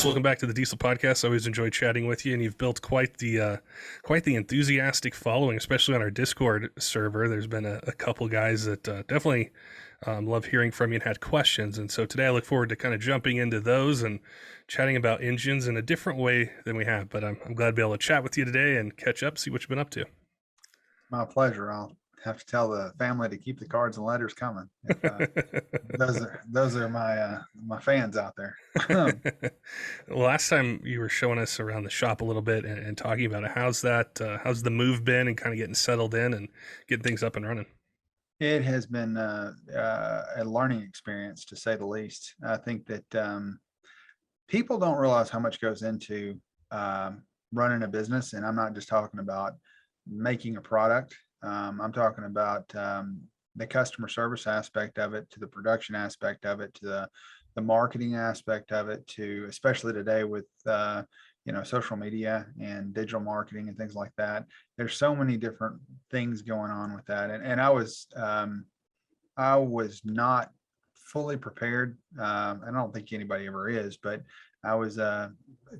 Welcome back to the Diesel Podcast. I always enjoy chatting with you, and you've built quite the enthusiastic following, especially on our Discord server. There's been a couple guys that definitely love hearing from you and had questions, and so today I look forward to kind of jumping into those and chatting about engines in a different way than we have. But I'm glad to be able to chat with you today and catch up, see what you've been up to. My pleasure. I'll have to tell the family to keep the cards and letters coming. Those are my fans out there. Well, last time you were showing us around the shop a little bit and talking about it. How's the move been and kind of getting settled in and getting things up and running? It has been a learning experience, to say the least. I think that people don't realize how much goes into running a business, and I'm not just talking about making a product. I'm talking about the customer service aspect of it, to the production aspect of it, to the marketing aspect of it, to especially today with social media and digital marketing and things like that. There's so many different things going on with that, and I was not fully prepared. I don't think anybody ever is, but I was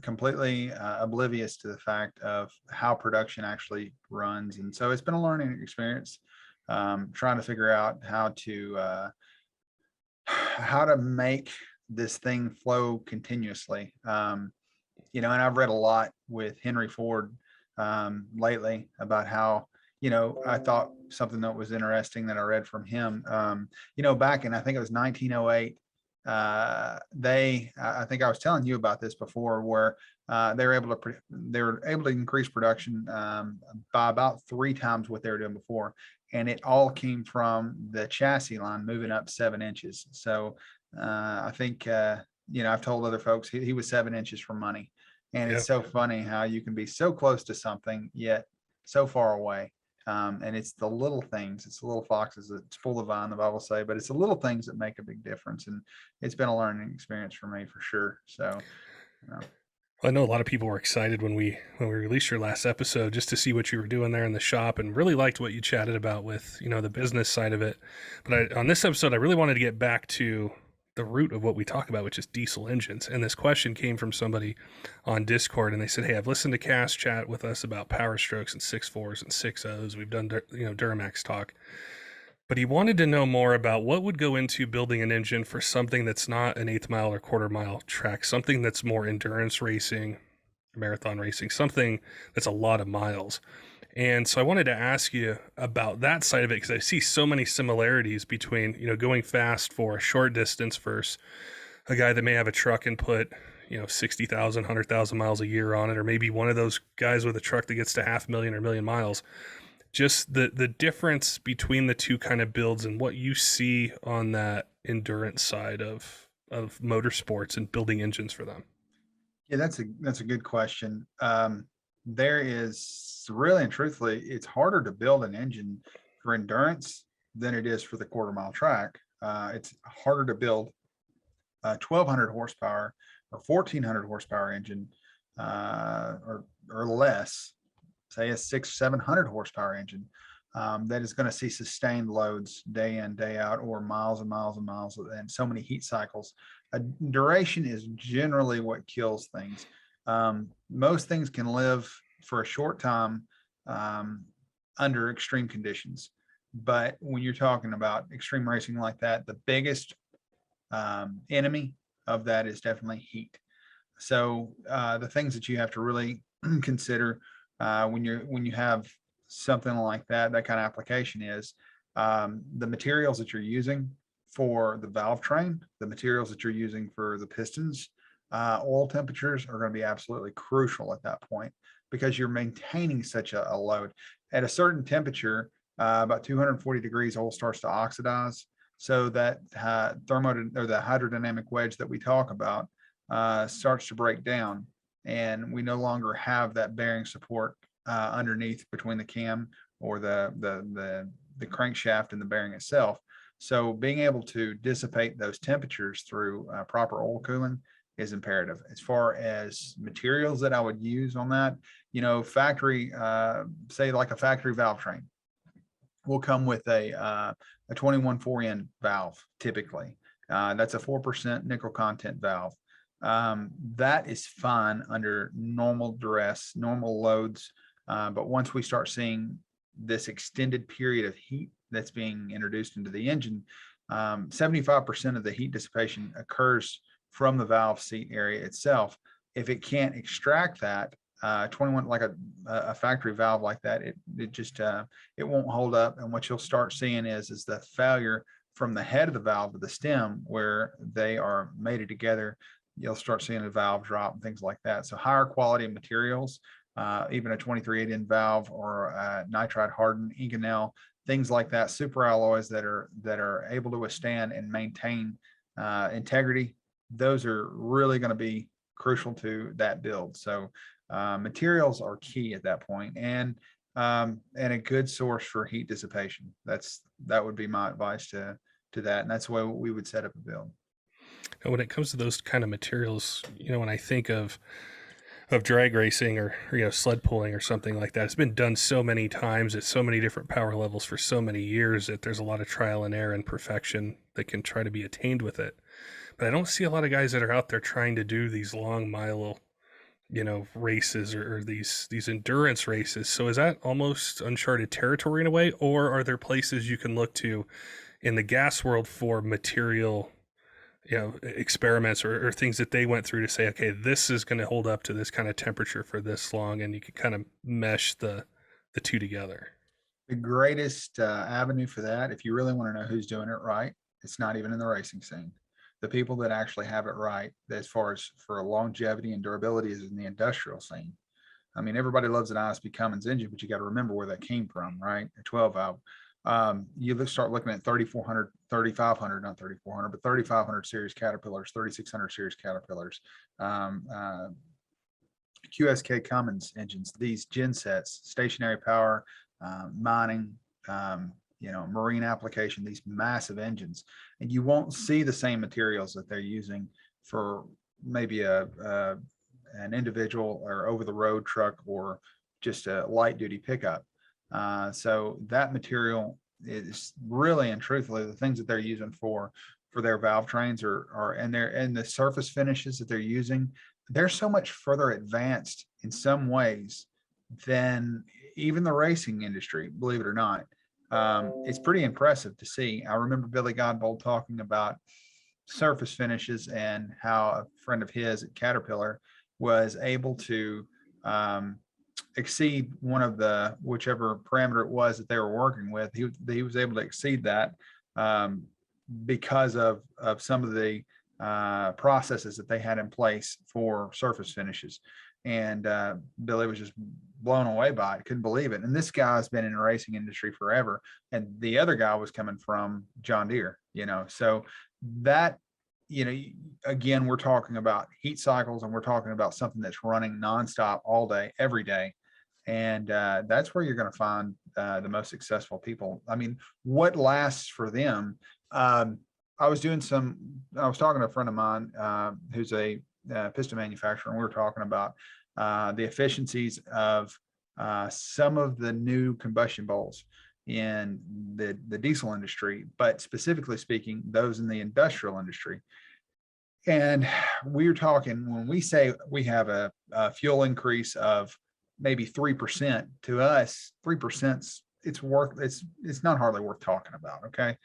completely oblivious to the fact of how production actually runs. And so it's been a learning experience, trying to figure out how to make this thing flow continuously. And I've read a lot with Henry Ford lately about how, I thought something that was interesting that I read from him, back in, I think it was 1908, I think I was telling you about this before, where they were able to increase production by about 3 times what they were doing before, and it all came from the chassis line moving up 7 inches. So I think I've told other folks he was 7 inches from money, and It's so funny how you can be so close to something yet so far away. And it's the little things, it's the little foxes that spoil the vine, the Bible say, but it's the little things that make a big difference. And it's been a learning experience for me, for sure. So, Well, I know a lot of people were excited when we released your last episode, just to see what you were doing there in the shop, and really liked what you chatted about with, the business side of it. But on this episode, I really wanted to get back to the root of what we talk about, which is diesel engines. And this question came from somebody on Discord, and they said, "Hey, I've listened to Cass chat with us about Power Strokes and 6.4s and 6.0s. We've done, Duramax talk, but he wanted to know more about what would go into building an engine for something that's not an 1/8 mile or 1/4 mile track, something that's more endurance racing, marathon racing, something that's a lot of miles." And so I wanted to ask you about that side of it, because I see so many similarities between, going fast for a short distance versus a guy that may have a truck and put, 60,000, 100,000 miles a year on it, or maybe one of those guys with a truck that gets to 500,000 or 1,000,000 miles. Just the difference between the two kind of builds and what you see on that endurance side of motorsports and building engines for them. Yeah, that's a good question. There is really, and truthfully, it's harder to build an engine for endurance than it is for the 1/4 mile track. It's harder to build a 1,200 horsepower or 1,400 horsepower engine, or less, say a 600-700 horsepower engine, that is going to see sustained loads day in, day out, or miles and miles and miles, and so many heat cycles. Duration is generally what kills things. Most things can live for a short time under extreme conditions, but when you're talking about extreme racing like that, the biggest enemy of that is definitely heat. So the things that you have to really consider when you have something like that kind of application is the materials that you're using for the valve train, the materials that you're using for the pistons. Oil temperatures are going to be absolutely crucial at that point, because you're maintaining such a load. At a certain temperature, about 240 degrees, oil starts to oxidize. So that the hydrodynamic wedge that we talk about starts to break down, and we no longer have that bearing support underneath between the cam or the crankshaft and the bearing itself. So being able to dissipate those temperatures through proper oil cooling is imperative. As far as materials that I would use on that, factory, say like a factory valve train will come with a 21 4N valve typically. That's a 4% nickel content valve. That is fine under normal duress, normal loads. But once we start seeing this extended period of heat that's being introduced into the engine, 75% of the heat dissipation occurs from the valve seat area itself. If it can't extract that, 21, like a factory valve like that, it just it won't hold up. And what you'll start seeing is the failure from the head of the valve to the stem where they are mated together. You'll start seeing a valve drop and things like that. So higher quality materials, even a 23/8 valve or nitride hardened Inconel, things like that, super alloys that are able to withstand and maintain integrity. Those are really going to be crucial to that build. So materials are key at that point, and a good source for heat dissipation. That would be my advice to that, and that's the way we would set up a build. And when it comes to those kind of materials, when I think of drag racing or sled pulling or something like that, it's been done so many times at so many different power levels for so many years that there's a lot of trial and error and perfection that can try to be attained with it. But I don't see a lot of guys that are out there trying to do these long mile races or these endurance races. So is that almost uncharted territory in a way, or are there places you can look to in the gas world for material experiments or things that they went through to say, okay, this is going to hold up to this kind of temperature for this long, and you can kind of mesh the two together? The greatest avenue for that, if you really want to know who's doing it right, it's not even in the racing scene. The people that actually have it right, as far as for longevity and durability, is in the industrial scene. I mean, everybody loves an ISP Cummins engine, but you got to remember where that came from, right? A 12 valve. You start looking at 3,400, 3,500, not 3,400, but 3,500 series Caterpillars, 3,600 series Caterpillars, QSK Cummins engines, these gen sets, stationary power, mining, marine application, these massive engines, and you won't see the same materials that they're using for maybe an individual or over the road truck or just a light duty pickup. So that material is really and truthfully the things that they're using for their valve trains and the surface finishes that they're using. They're so much further advanced in some ways than even the racing industry, believe it or not. It's pretty impressive to see. I remember Billy Godbold talking about surface finishes and how a friend of his at Caterpillar was able to exceed one of the whichever parameter it was that they were working with. He was able to exceed that because of some of the processes that they had in place for surface finishes. And Billy was just blown away by it, couldn't believe it. And this guy's been in the racing industry forever, and the other guy was coming from John Deere, so that, again, we're talking about heat cycles, and we're talking about something that's running nonstop all day, every day. And that's where you're going to find the most successful people. I mean, what lasts for them? I was talking to a friend of mine who's a piston manufacturer, and we were talking about the efficiencies of some of the new combustion bowls in the diesel industry, but specifically speaking, those in the industrial industry. And we're talking, when we say we have a fuel increase of maybe 3%, to us, 3%, it's not hardly worth talking about. Okay.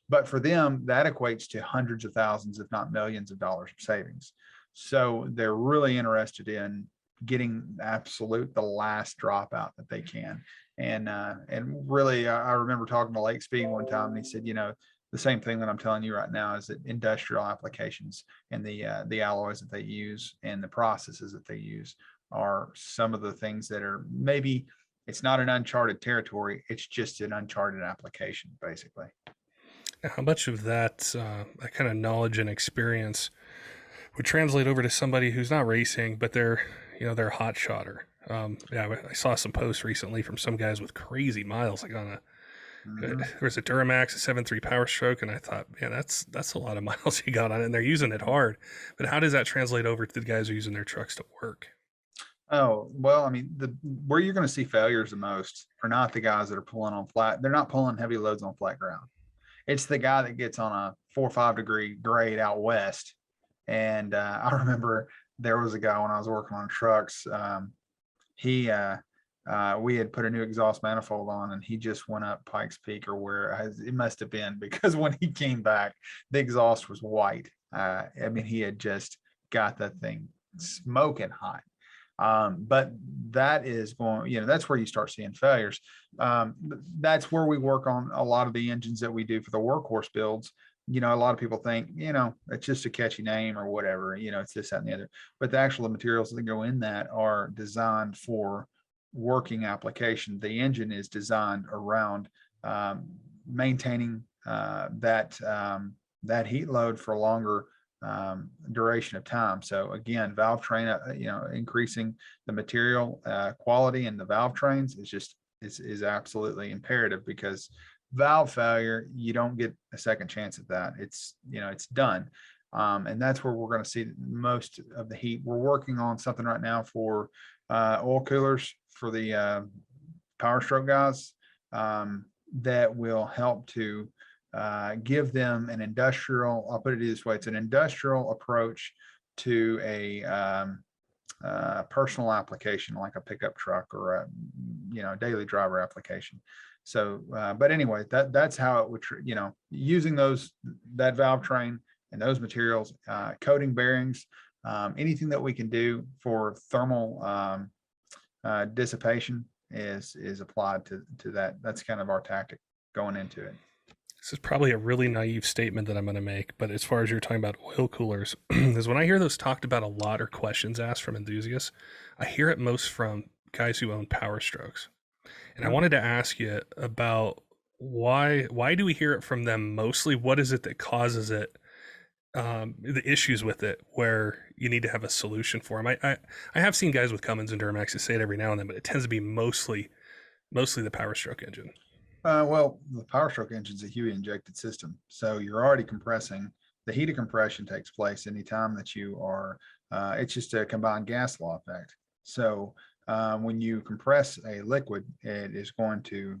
But for them, that equates to hundreds of thousands, if not millions of dollars of savings. So they're really interested in getting the last dropout that they can. And really, I remember talking to Lake Speed one time, and he said, the same thing that I'm telling you right now is that industrial applications and the alloys that they use and the processes that they use are some of the things that are, maybe it's not an uncharted territory, it's just an uncharted application, basically. Now, how much of that kind of knowledge and experience would translate over to somebody who's not racing, but they're a hot shotter? I saw some posts recently from some guys with crazy miles, like on there's a Duramax, a 7.3 Power Stroke, and I thought, man, that's a lot of miles you got on it, and they're using it hard. But how does that translate over to the guys who are using their trucks to work? Oh, well, I mean, where you're going to see failures the most are not the guys that are pulling on flat. They're not pulling heavy loads on flat ground. It's the guy that gets on a 4 or 5 degree grade out west And I remember there was a guy when I was working on trucks. He We had put a new exhaust manifold on, and he just went up Pikes Peak or where it must have been, because when he came back, the exhaust was white. I mean, he had just got that thing smoking hot. But that is going, that's where you start seeing failures. That's where we work on a lot of the engines that we do for the Workhorse builds. A lot of people think, it's just a catchy name or whatever, it's this, that, and the other. But the actual materials that go in that are designed for working application. The engine is designed around maintaining that heat load for a longer duration of time. So again, valve train, increasing the material quality in the valve trains is absolutely imperative, because valve failure, you don't get a second chance at that. It's done. And that's where we're going to see most of the heat. We're working on something right now for oil coolers for the Power Stroke guys, that will help to give them an industrial, I'll put it this way, it's an industrial approach to a personal application, like a pickup truck or a daily driver application. So, but anyway, that's how it would, using that valve train and those materials, coating bearings, anything that we can do for thermal dissipation is applied to that. That's kind of our tactic going into it. This is probably a really naive statement that I'm going to make, but as far as you're talking about oil coolers, is when I hear those talked about a lot or questions asked from enthusiasts, I hear it most from guys who own Power Strokes. And I wanted to ask you about why do we hear it from them mostly? What is it that causes it? The issues with it, where you need to have a solution for them. I have seen guys with Cummins and Duramaxes say it every now and then, but it tends to be mostly the Power Stroke engine. Well, the Power Stroke engine is a Huey injected system, so you're already compressing. The heat of compression takes place anytime that you are. It's just a combined gas law effect. So when you compress a liquid, it's going to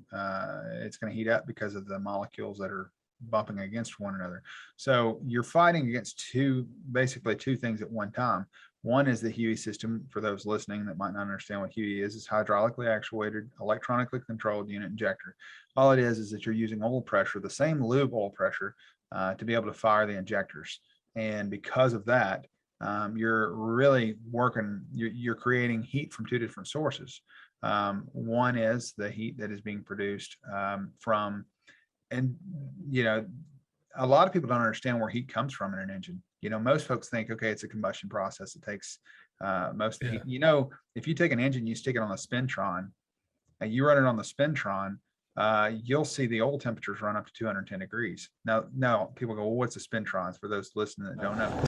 heat up because of the molecules that are bumping against one another. So you're fighting against basically two things at one time. One is the Huey system. For those listening that might not understand what Huey is, it's hydraulically actuated, electronically controlled unit injector. All it is that you're using oil pressure, the same lube oil pressure, to be able to fire the injectors. And because of that, you're really working, you're creating heat from two different sources. One is the heat that is being produced from, and a lot of people don't understand where heat comes from in an engine. Most folks think, okay, it's a combustion process. It takes most of the heat. If you take an engine, you stick it on a spintron, and you run it on the spintron, you'll see the oil temperatures run up to 210 degrees. Now people go, well, what's a spintron? For those listening that don't know.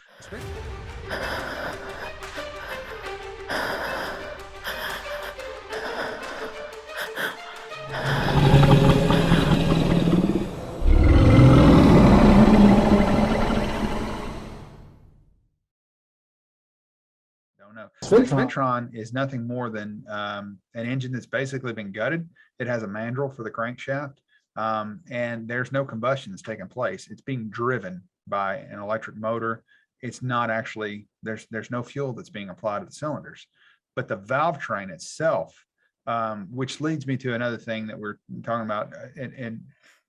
Spintron is nothing more than an engine that's basically been gutted. It has a mandrel for the crankshaft, and there's no combustion that's taking place. It's being driven by an electric motor. It's not actually, there's no fuel that's being applied to the cylinders. But the valve train itself, which leads me to another thing that we're talking about, and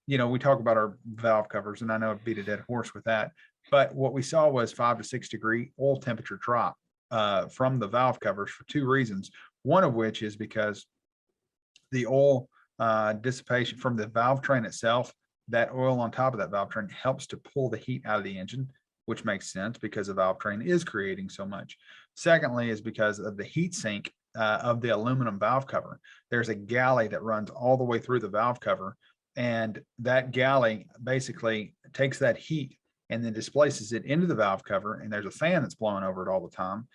we talk about our valve covers, and I know I beat a dead horse with that, but what we saw was 5 to 6 degree oil temperature drop from the valve covers for two reasons. One of which is because the oil dissipation from the valve train itself, that oil on top of that valve train helps to pull the heat out of the engine, which makes sense because the valve train is creating so much. Secondly, is because of the heat sink of the aluminum valve cover. There's a galley that runs all the way through the valve cover, and that galley basically takes that heat and then displaces it into the valve cover, and there's a fan that's blowing over it all the time.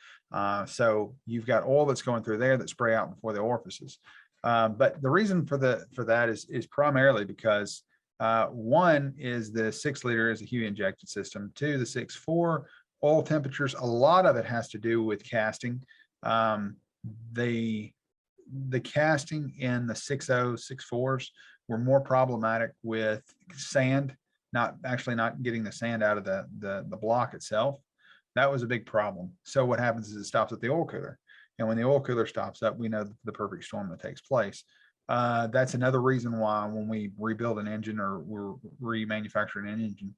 So you've got oil that's going through there that spray out before the orifices. But the reason for that is primarily because one is the 6 liter is a Huey injected system. Two, the 6.4 oil temperatures. A lot of it has to do with casting. The casting in the 6.0, 6.4s were more problematic with sand, not getting the sand out of the block itself. That was a big problem. So what happens is it stops at the oil cooler. And when the oil cooler stops up, we know the perfect storm that takes place. That's another reason why when we rebuild an engine or we're remanufacturing an engine,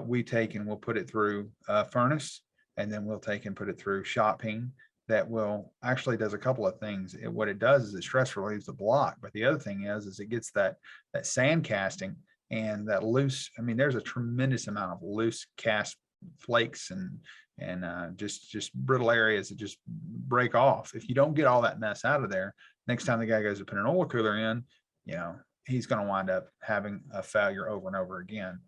we take and we'll put it through a furnace, and then we'll take and put it through shot peen. That will actually does a couple of things. What it does is it stress relieves the block, but the other thing is it gets that sand casting and that loose. I mean, there's a tremendous amount of loose cast flakes and just brittle areas that just break off. If you don't get all that mess out of there, next time the guy goes to put an oil cooler in, he's going to wind up having a failure over and over again.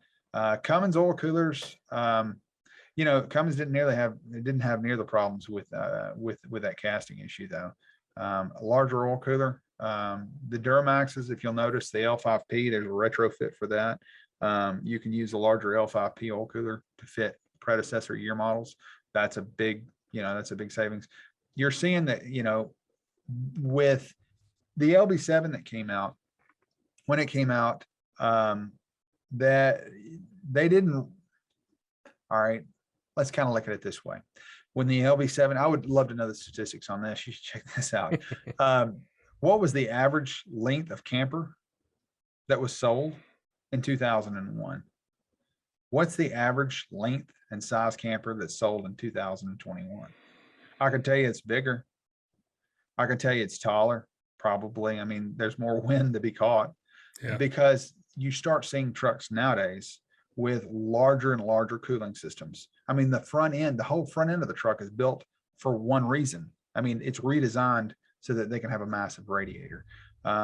Cummins oil coolers, Cummins didn't have near the problems with that casting issue though. A larger oil cooler, the Duramaxes, if you'll notice the L5P, there's a retrofit for that. You can use a larger L5P oil cooler to fit predecessor year models. That's a big savings. You're seeing that, with the LB7 that came out, when it came out, that they didn't, all right, let's kind of look at it this way. When the LB7, I would love to know the statistics on this. You should check this out. What was the average length of camper that was sold in 2001? What's the average length and size camper that's sold in 2021? I can tell you it's bigger. I can tell you it's taller, probably. I mean, there's more wind to be caught because you start seeing trucks nowadays with larger and larger cooling systems. I mean, the whole front end of the truck is built for one reason. I mean, it's redesigned so that they can have a massive radiator.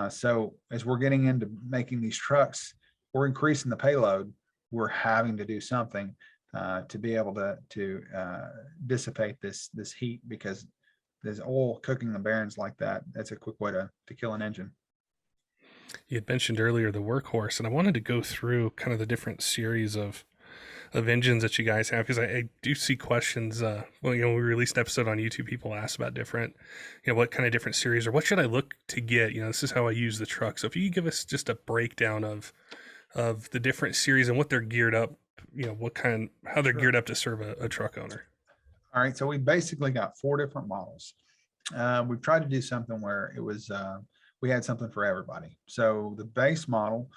So as we're getting into making these trucks, we're increasing the payload. We're having to do something to be able to dissipate this heat, because there's oil cooking the bearings like that. That's a quick way to kill an engine. You had mentioned earlier the Workhorse, and I wanted to go through kind of the different series of engines that you guys have, because I do see questions. We released an episode on YouTube. People ask about different, what kind of different series or what should I look to get? This is how I use the truck. So if you could give us just a breakdown of the different series and what they're geared up, how they're geared up to serve a truck owner. All right, so we basically got 4 different models. We've tried to do something where it was we had something for everybody. So the base model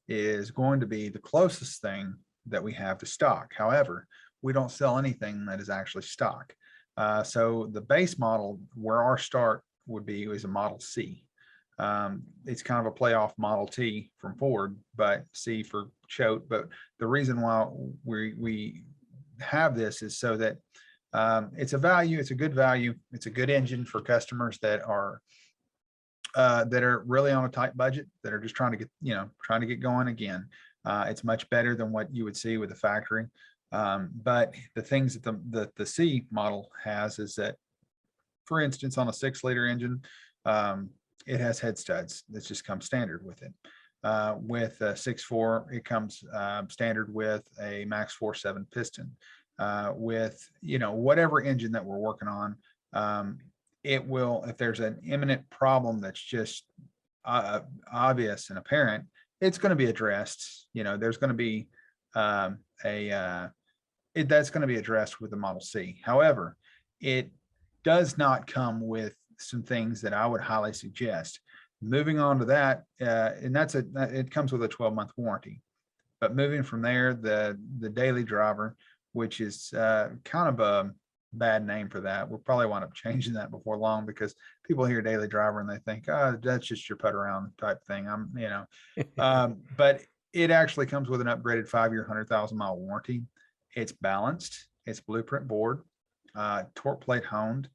is going to be the closest thing that we have to stock. However, we don't sell anything that is actually stock. So the base model, where our start would be, is a Model C. It's kind of a play off Model T from Ford, but C for Choate. But the reason why we have this is so that it's a value, it's a good value, it's a good engine for customers that are really on a tight budget, that are just trying to get going again. It's much better than what you would see with the factory. But the things that the C model has is that, for instance, on a 6-liter engine, it has head studs that just come standard with it. With a 6.4, it comes standard with a Max 4.7 piston. With whatever engine that we're working on, it will, if there's an imminent problem that's just obvious and apparent, it's going to be addressed. There's going to be that's going to be addressed with the Model C. However, it does not come with some things that I would highly suggest. Moving on to that, and it comes with a 12-month warranty. But moving from there, the daily driver, which is kind of a bad name for that. We'll probably wind up changing that before long, because people hear daily driver and they think, oh, that's just your put around type thing. But it actually comes with an upgraded 5-year, 100,000-mile warranty. It's balanced. It's blueprint board, torque plate honed.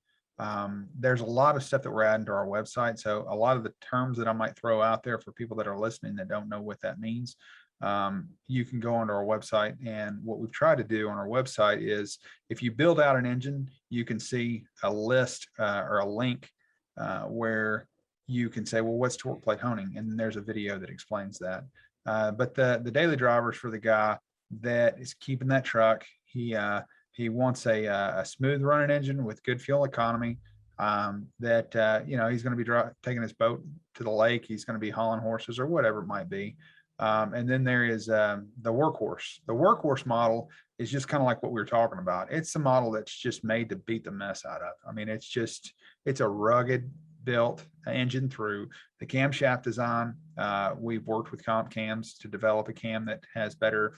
There's a lot of stuff that we're adding to our website. So a lot of the terms that I might throw out there for people that are listening that don't know what that means, you can go onto our website. And what we've tried to do on our website is, if you build out an engine, you can see a list or a link where you can say, well, what's torque plate honing? And there's a video that explains that. But the daily driver is for the guy that is keeping that truck. He wants a smooth running engine with good fuel economy, that he's going to be taking his boat to the lake. He's going to be hauling horses or whatever it might be. And then there is the Workhorse. The Workhorse model is just kind of like what we were talking about. It's a model that's just made to beat the mess out of. I mean, it's a rugged built engine through the camshaft design. We've worked with comp cams to develop a cam that has better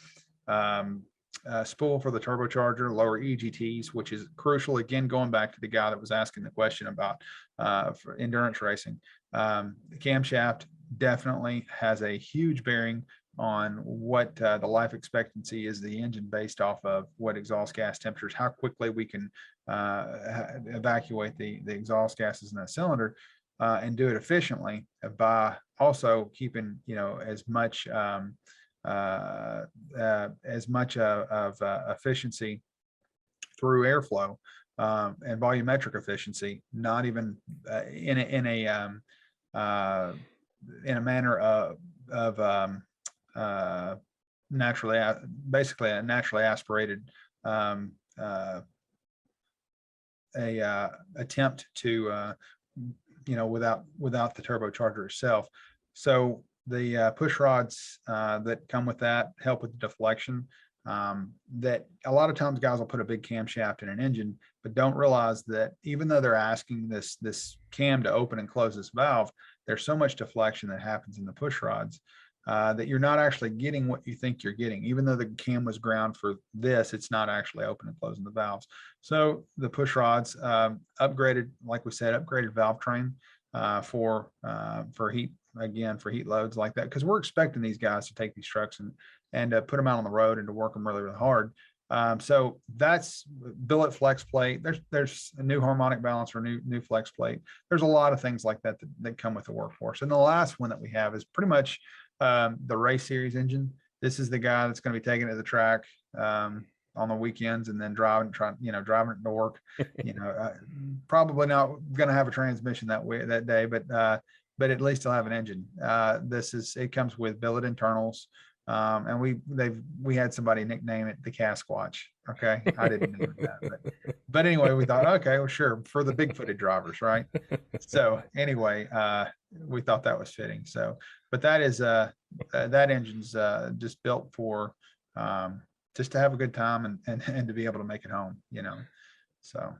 spool for the turbocharger, lower EGTs, which is crucial. Again, going back to the guy that was asking the question about for endurance racing, the camshaft definitely has a huge bearing on what the life expectancy is the engine based off of what exhaust gas temperatures, how quickly we can evacuate the exhaust gases in that cylinder and do it efficiently by also keeping, as much of efficiency through airflow and volumetric efficiency, not even in a manner of basically a naturally aspirated attempt to without the turbocharger itself. So the push rods that come with that help with the deflection. That a lot of times guys will put a big camshaft in an engine, but don't realize that even though they're asking this cam to open and close this valve, there's so much deflection that happens in the push rods that you're not actually getting what you think you're getting. Even though the cam was ground for this, it's not actually open and closing the valves. So the push rods upgraded, like we said, upgraded valve train for heat, again, for heat loads like that, because we're expecting these guys to take these trucks and put them out on the road and to work them really, really hard. So that's billet flex plate. There's a new harmonic balancer, new flex plate. There's a lot of things like that that come with the Workhorse. And the last one that we have is pretty much the race series engine. This is the guy that's going to be taking it to the track on the weekends and then driving it to work. Probably not going to have a transmission that day, but at least he'll have an engine. It comes with billet internals. And we had somebody nickname it the CASS-QUATCH. Okay, I didn't name it that, but anyway, we thought, okay, well, sure, for the big-footed drivers, right? So anyway, we thought that was fitting. So, but that engine's just built for just to have a good time and to be able to make it home, So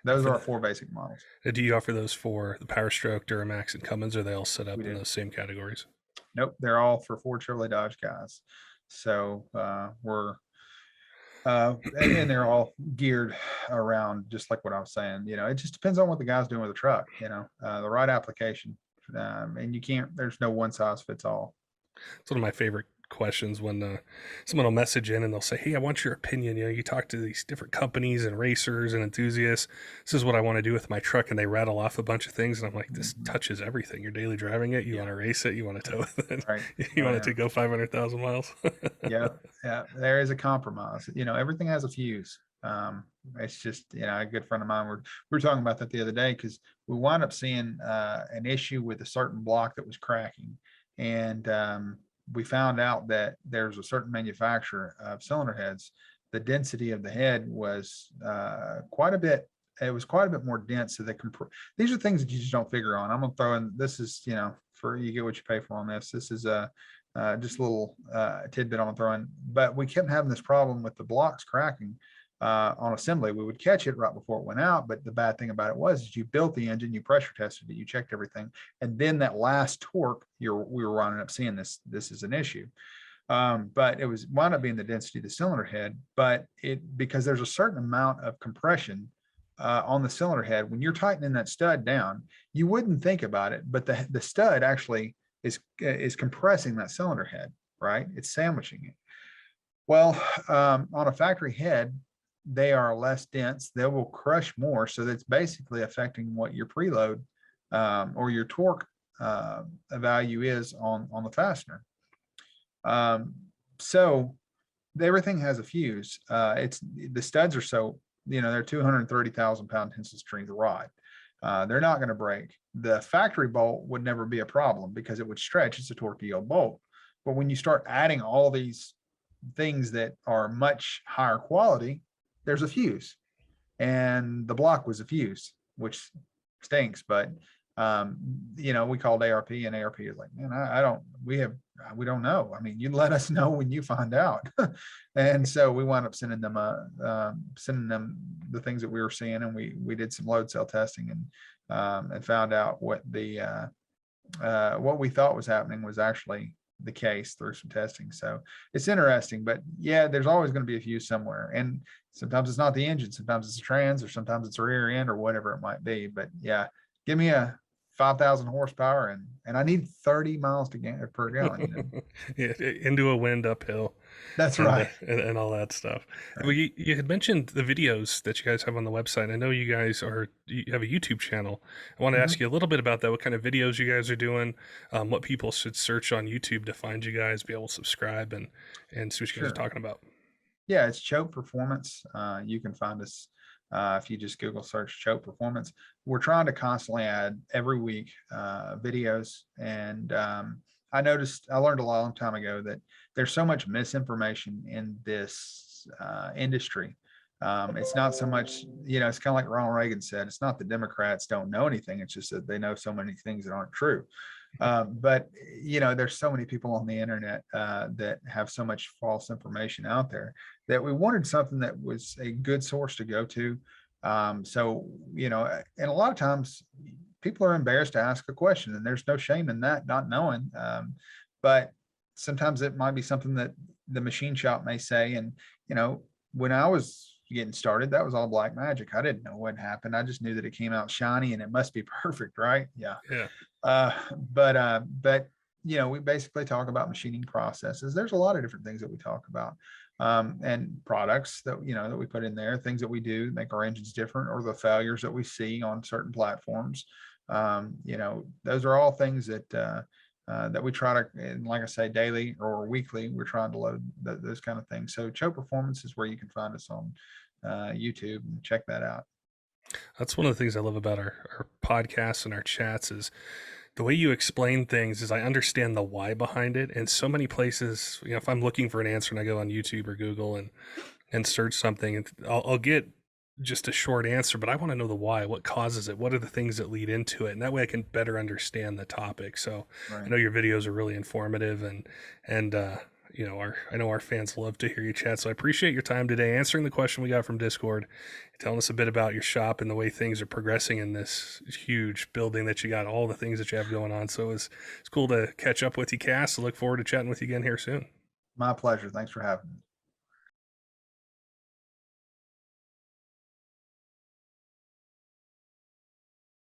those are our 4 basic models. Do you offer those for the Power Stroke, Duramax, and Cummins? Or are they all set up We in do. those same categories? Nope, they're all for Ford, Chevrolet, Dodge guys. So and they're all geared around just like what I was saying. It just depends on what the guy's doing with the truck. The right application, and there's no one size fits all. It's one of my favorite questions when someone will message in and they'll say, "Hey, I want your opinion. You talk to these different companies and racers and enthusiasts. This is what I want to do with my truck," and they rattle off a bunch of things, and I'm like, "This touches everything. You're daily driving it. You want to race it. You want to tow it. Right. You want it to go 500,000 miles." Yeah. There is a compromise. Everything has a fuse. It's just a good friend of mine. We were talking about that the other day because we wound up seeing an issue with a certain block that was cracking, and we found out that there's a certain manufacturer of cylinder heads. The density of the head was quite a bit. It was quite a bit more dense. So these are things that you just don't figure on. I'm going to throw in, this is, for you get what you pay for on this. This is just a little tidbit I'm going to throw in. But we kept having this problem with the blocks cracking on assembly. We would catch it right before it went out. But the bad thing about it was you built the engine, you pressure tested it, you checked everything. And then that last torque, we were running up seeing this is an issue. But it wound up being the density of the cylinder head, because there's a certain amount of compression on the cylinder head. When you're tightening that stud down, you wouldn't think about it, but the stud actually is compressing that cylinder head, right? It's sandwiching it. Well, on a factory head, they are less dense. They will crush more. So that's basically affecting what your preload or your torque value is on the fastener. So everything has a fuse. The studs are so, they're 230,000 pound tensile strength rod. They're not going to break. The factory bolt would never be a problem because it would stretch. It's a torque yield bolt. But when you start adding all these things that are much higher quality, there's a fuse, and the block was a fuse, which stinks. But we called ARP, and ARP is like, man, we don't know. I mean, you let us know when you find out. And so we wound up sending them the things that we were seeing, and we did some load cell testing, and found out what we thought was happening was actually the case through some testing. So it's interesting, but yeah, there's always going to be a fuse somewhere. And sometimes it's not the engine, sometimes it's a trans, or sometimes it's a rear end, or whatever it might be. But yeah, give me a 5,000 horsepower, and I need 30 miles per gallon. Yeah, into a wind uphill. That's right. And all that stuff. Well, Right. you had mentioned the videos that you guys have on the website. I know you have a YouTube channel. I want to Mhm. ask you a little bit about that. What kind of videos you guys are doing? What people should search on YouTube to find you guys, be able to subscribe and see what you guys are Sure. talking about. Yeah, it's Choke Performance. You can find us if you just Google search Choke Performance. We're trying to constantly add every week videos. And I learned a long time ago that there's so much misinformation in this industry. It's not so much, it's kind of like Ronald Reagan said, it's not the Democrats don't know anything. It's just that they know so many things that aren't true. But there's so many people on the internet that have so much false information out there that we wanted something that was a good source to go to. So, and a lot of times people are embarrassed to ask a question, and there's no shame in that, not knowing. But sometimes it might be something that the machine shop may say. And, when I was getting started, that was all black magic. I didn't know what happened. I just knew that it came out shiny and it must be perfect, right? Yeah. Yeah. Uh, but we basically talk about machining processes. There's a lot of different things that we talk about, and products that we put in there, things that we do make our engines different, or the failures that we see on certain platforms. Those are all things that we try to, and like I say, daily or weekly, we're trying to load those kind of things. So Choke Performance is where you can find us on YouTube, and check that out. That's one of the things I love about our podcasts and our chats is the way you explain things is I understand the why behind it. And so many places, if I'm looking for an answer and I go on YouTube or Google and search something, and I'll get just a short answer, but I want to know the why, what causes it, what are the things that lead into it, and that way I can better understand the topic. So I Right. know your videos are really informative, and I know our fans love to hear you chat. So I appreciate your time today, answering the question we got from Discord, telling us a bit about your shop and the way things are progressing in this huge building that you got, all the things that you have going on. So it's cool to catch up with you, Cass. I look forward to chatting with you again here soon. My pleasure. Thanks for having me.